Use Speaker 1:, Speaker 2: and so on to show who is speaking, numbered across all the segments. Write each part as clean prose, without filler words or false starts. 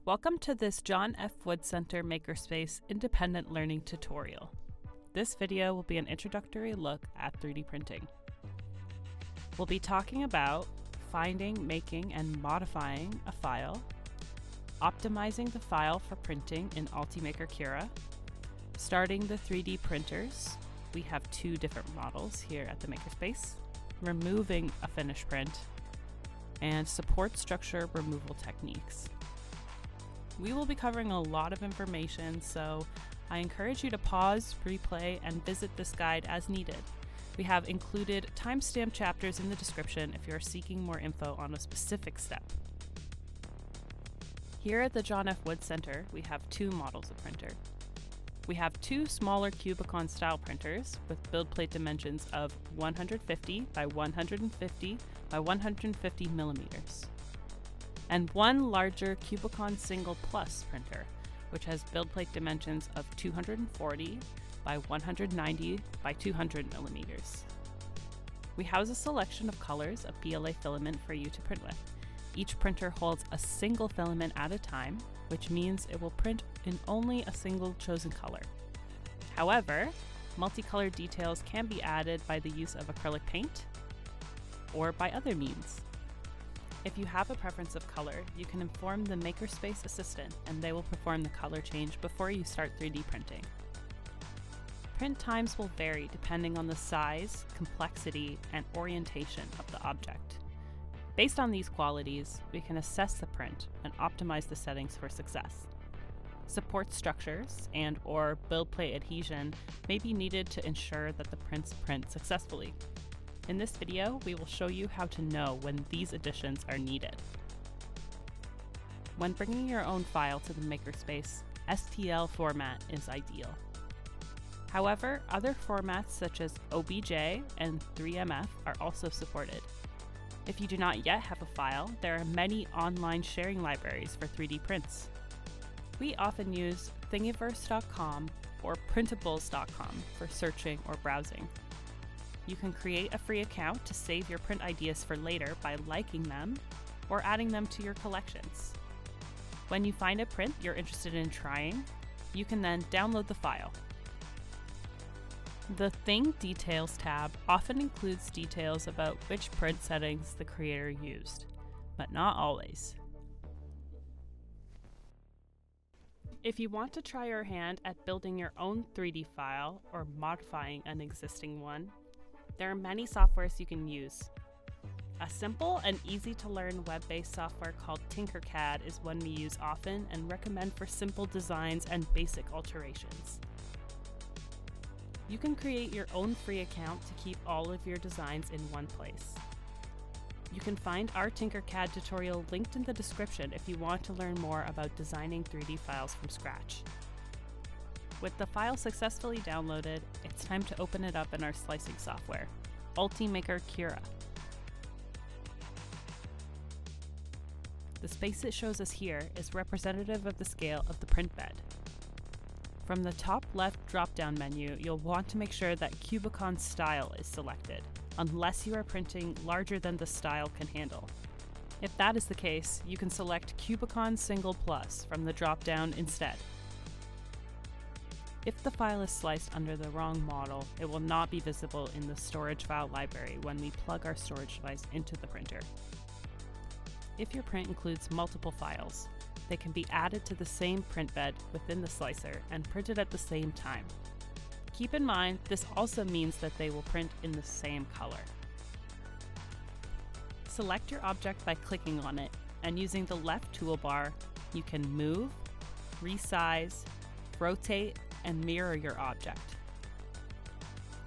Speaker 1: Welcome to this John F. Wood Center Makerspace independent learning tutorial. This video will be an introductory look at 3D printing. We'll be talking about finding, making, and modifying a file, optimizing the file for printing in Ultimaker Cura, starting the 3D printers. We have two different models here at the Makerspace, removing a finished print, and support structure removal techniques. We will be covering a lot of information, so I encourage you to pause, replay, and visit this guide as needed. We have included timestamp chapters in the description if you are seeking more info on a specific step. Here at the John F. Wood Center, we have two models of printer. We have two smaller Cubicon style printers with build plate dimensions of 150 by 150 by 150 millimeters. And one larger Cubicon Single Plus printer, which has build plate dimensions of 240 by 190 by 200 millimeters. We house a selection of colors of PLA filament for you to print with. Each printer holds a single filament at a time, which means it will print in only a single chosen color. However, multicolored details can be added by the use of acrylic paint or by other means. If you have a preference of color, you can inform the Makerspace assistant and they will perform the color change before you start 3D printing. Print times will vary depending on the size, complexity, and orientation of the object. Based on these qualities, we can assess the print and optimize the settings for success. Support structures and/or build plate adhesion may be needed to ensure that the prints print successfully. In this video, we will show you how to know when these additions are needed. When bringing your own file to the Makerspace, STL format is ideal. However, other formats such as OBJ and 3MF are also supported. If you do not yet have a file, there are many online sharing libraries for 3D prints. We often use thingiverse.com or printables.com for searching or browsing. You can create a free account to save your print ideas for later by liking them or adding them to your collections. When you find a print you're interested in trying, you can then download the file. The Thing Details tab often includes details about which print settings the creator used, but not always. If you want to try your hand at building your own 3D file or modifying an existing one, there are many softwares you can use. A simple and easy to learn web-based software called Tinkercad is one we use often and recommend for simple designs and basic alterations. You can create your own free account to keep all of your designs in one place. You can find our Tinkercad tutorial linked in the description if you want to learn more about designing 3D files from scratch. With the file successfully downloaded, it's time to open it up in our slicing software, Ultimaker Cura. The space it shows us here is representative of the scale of the print bed. From the top left drop-down menu, you'll want to make sure that Cubicon Style is selected, unless you are printing larger than the style can handle. If that is the case, you can select Cubicon Single Plus from the drop-down instead. If the file is sliced under the wrong model, it will not be visible in the storage file library when we plug our storage device into the printer. If your print includes multiple files, they can be added to the same print bed within the slicer and printed at the same time. Keep in mind, this also means that they will print in the same color. Select your object by clicking on it, and using the left toolbar, you can move, resize, rotate, and mirror your object.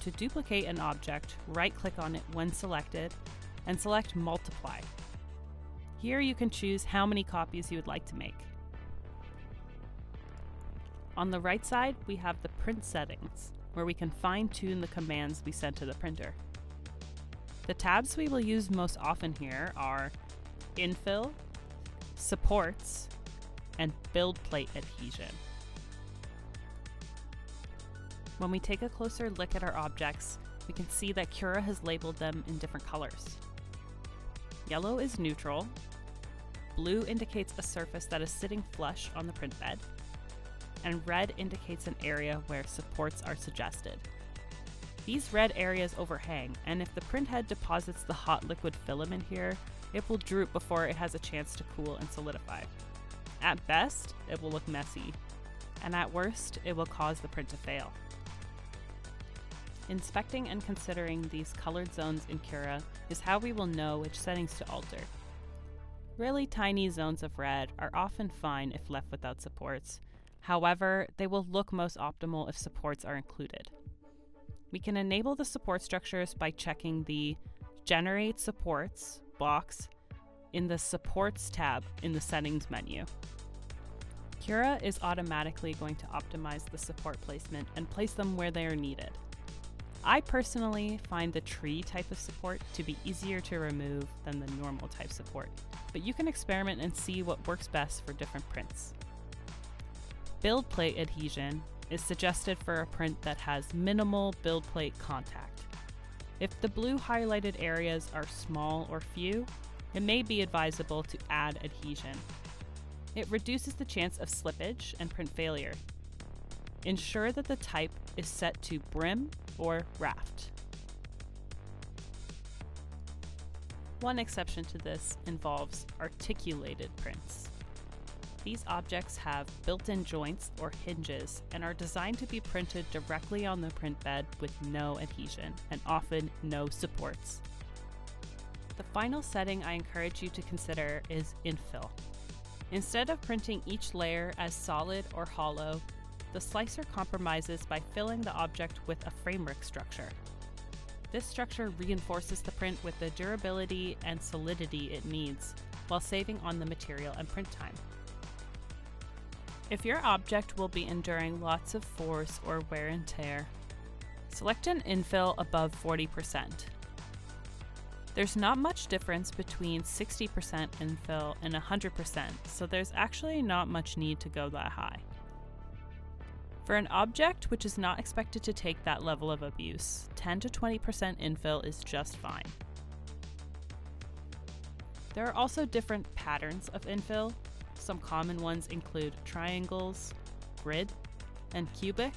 Speaker 1: To duplicate an object, right-click on it when selected, and select Multiply. Here you can choose how many copies you would like to make. On the right side, we have the print settings, where we can fine-tune the commands we send to the printer. The tabs we will use most often here are Infill, Supports, and Build Plate Adhesion. When we take a closer look at our objects, we can see that Cura has labeled them in different colors. Yellow is neutral, blue indicates a surface that is sitting flush on the print bed, and red indicates an area where supports are suggested. These red areas overhang, and if the printhead deposits the hot liquid filament here, it will droop before it has a chance to cool and solidify. At best, it will look messy, and at worst, it will cause the print to fail. Inspecting and considering these colored zones in Cura is how we will know which settings to alter. Really tiny zones of red are often fine if left without supports. However, they will look most optimal if supports are included. We can enable the support structures by checking the Generate Supports box in the Supports tab in the Settings menu. Cura is automatically going to optimize the support placement and place them where they are needed. I personally find the tree type of support to be easier to remove than the normal type support, but you can experiment and see what works best for different prints. Build plate adhesion is suggested for a print that has minimal build plate contact. If the blue highlighted areas are small or few, it may be advisable to add adhesion. It reduces the chance of slippage and print failure. Ensure that the type is set to brim or raft. One exception to this involves articulated prints. These objects have built-in joints or hinges and are designed to be printed directly on the print bed with no adhesion and often no supports. The final setting I encourage you to consider is infill. Instead of printing each layer as solid or hollow, the slicer compromises by filling the object with a framework structure. This structure reinforces the print with the durability and solidity it needs, while saving on the material and print time. If your object will be enduring lots of force or wear and tear, select an infill above 40%. There's not much difference between 60% infill and 100%, so there's actually not much need to go that high. For an object which is not expected to take that level of abuse, 10 to 20% infill is just fine. There are also different patterns of infill. Some common ones include triangles, grid, and cubic.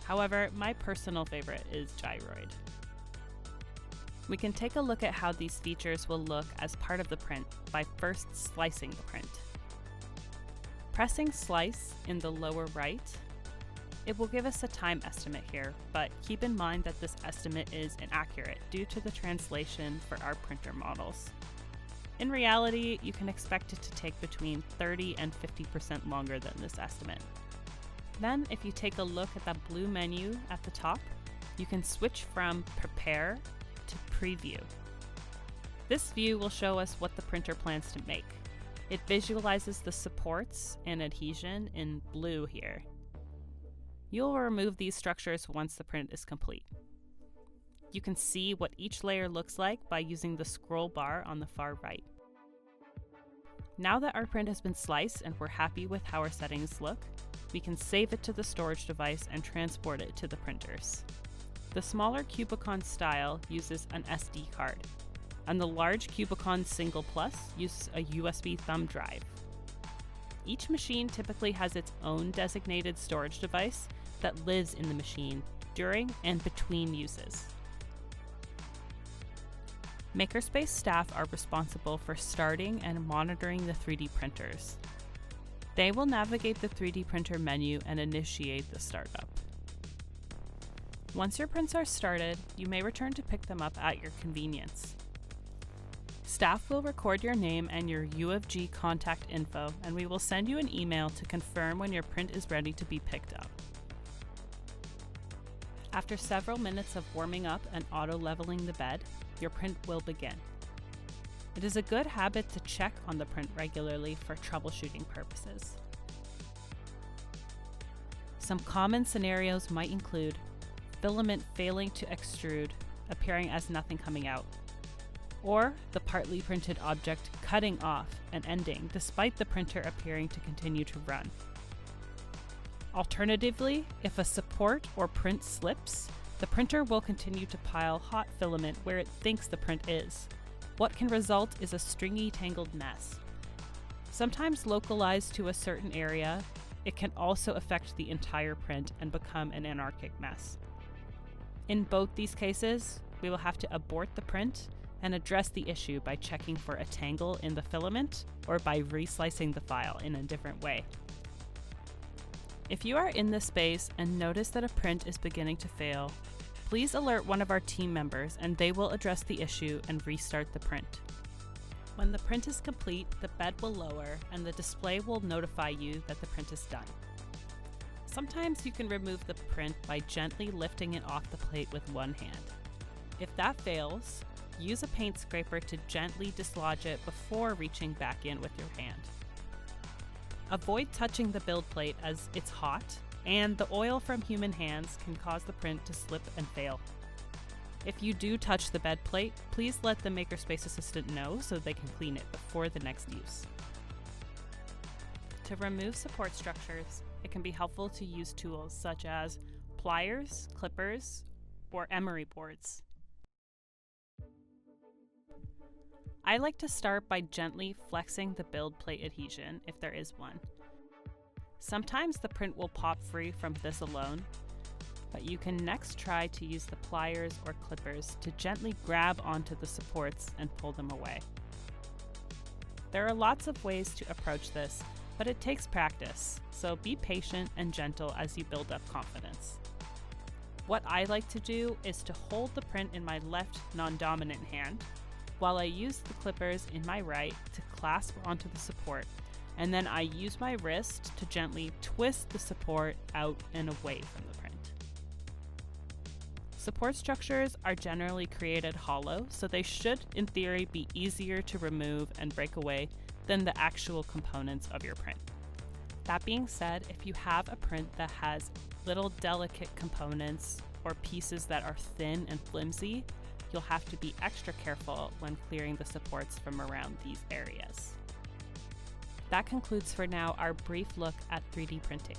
Speaker 1: However, my personal favorite is gyroid. We can take a look at how these features will look as part of the print by first slicing the print. Pressing slice in the lower right, it will give us a time estimate here, but keep in mind that this estimate is inaccurate due to the translation for our printer models. In reality, you can expect it to take between 30 and 50% longer than this estimate. Then, if you take a look at that blue menu at the top, you can switch from Prepare to Preview. This view will show us what the printer plans to make. It visualizes the supports and adhesion in blue here. You'll remove these structures once the print is complete. You can see what each layer looks like by using the scroll bar on the far right. Now that our print has been sliced and we're happy with how our settings look, we can save it to the storage device and transport it to the printers. The smaller Cubicon style uses an SD card, and the large Cubicon Single Plus uses a USB thumb drive. Each machine typically has its own designated storage device that lives in the machine during and between uses. Makerspace staff are responsible for starting and monitoring the 3D printers. They will navigate the 3D printer menu and initiate the startup. Once your prints are started, you may return to pick them up at your convenience. Staff will record your name and your U of G contact info, and we will send you an email to confirm when your print is ready to be picked up. After several minutes of warming up and auto-leveling the bed, your print will begin. It is a good habit to check on the print regularly for troubleshooting purposes. Some common scenarios might include filament failing to extrude, appearing as nothing coming out, or the partly printed object cutting off and ending despite the printer appearing to continue to run. Alternatively, if a support or print slips, the printer will continue to pile hot filament where it thinks the print is. What can result is a stringy, tangled mess. Sometimes localized to a certain area, it can also affect the entire print and become an anarchic mess. In both these cases, we will have to abort the print and address the issue by checking for a tangle in the filament or by reslicing the file in a different way. If you are in this space and notice that a print is beginning to fail, please alert one of our team members and they will address the issue and restart the print. When the print is complete, the bed will lower and the display will notify you that the print is done. Sometimes you can remove the print by gently lifting it off the plate with one hand. If that fails, use a paint scraper to gently dislodge it before reaching back in with your hand. Avoid touching the build plate as it's hot, and the oil from human hands can cause the print to slip and fail. If you do touch the bed plate, please let the Makerspace assistant know so they can clean it before the next use. To remove support structures, it can be helpful to use tools such as pliers, clippers, or emery boards. I like to start by gently flexing the build plate adhesion if there is one. Sometimes the print will pop free from this alone, but you can next try to use the pliers or clippers to gently grab onto the supports and pull them away. There are lots of ways to approach this, but it takes practice, so be patient and gentle as you build up confidence. What I like to do is to hold the print in my left non-dominant hand, while I use the clippers in my right to clasp onto the support, and then I use my wrist to gently twist the support out and away from the print. Support structures are generally created hollow, so they should, in theory, be easier to remove and break away than the actual components of your print. That being said, if you have a print that has little delicate components or pieces that are thin and flimsy, you'll have to be extra careful when clearing the supports from around these areas. That concludes for now our brief look at 3D printing.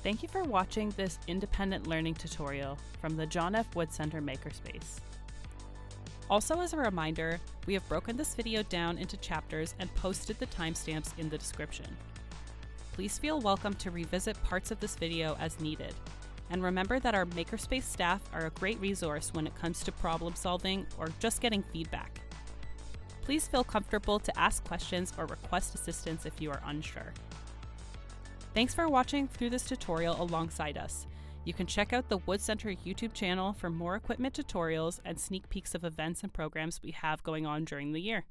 Speaker 1: Thank you for watching this independent learning tutorial from the John F. Wood Center Makerspace. Also, as a reminder, we have broken this video down into chapters and posted the timestamps in the description. Please feel welcome to revisit parts of this video as needed. And remember that our Makerspace staff are a great resource when it comes to problem solving or just getting feedback. Please feel comfortable to ask questions or request assistance if you are unsure. Thanks for watching through this tutorial alongside us. You can check out the Wood Center YouTube channel for more equipment tutorials and sneak peeks of events and programs we have going on during the year.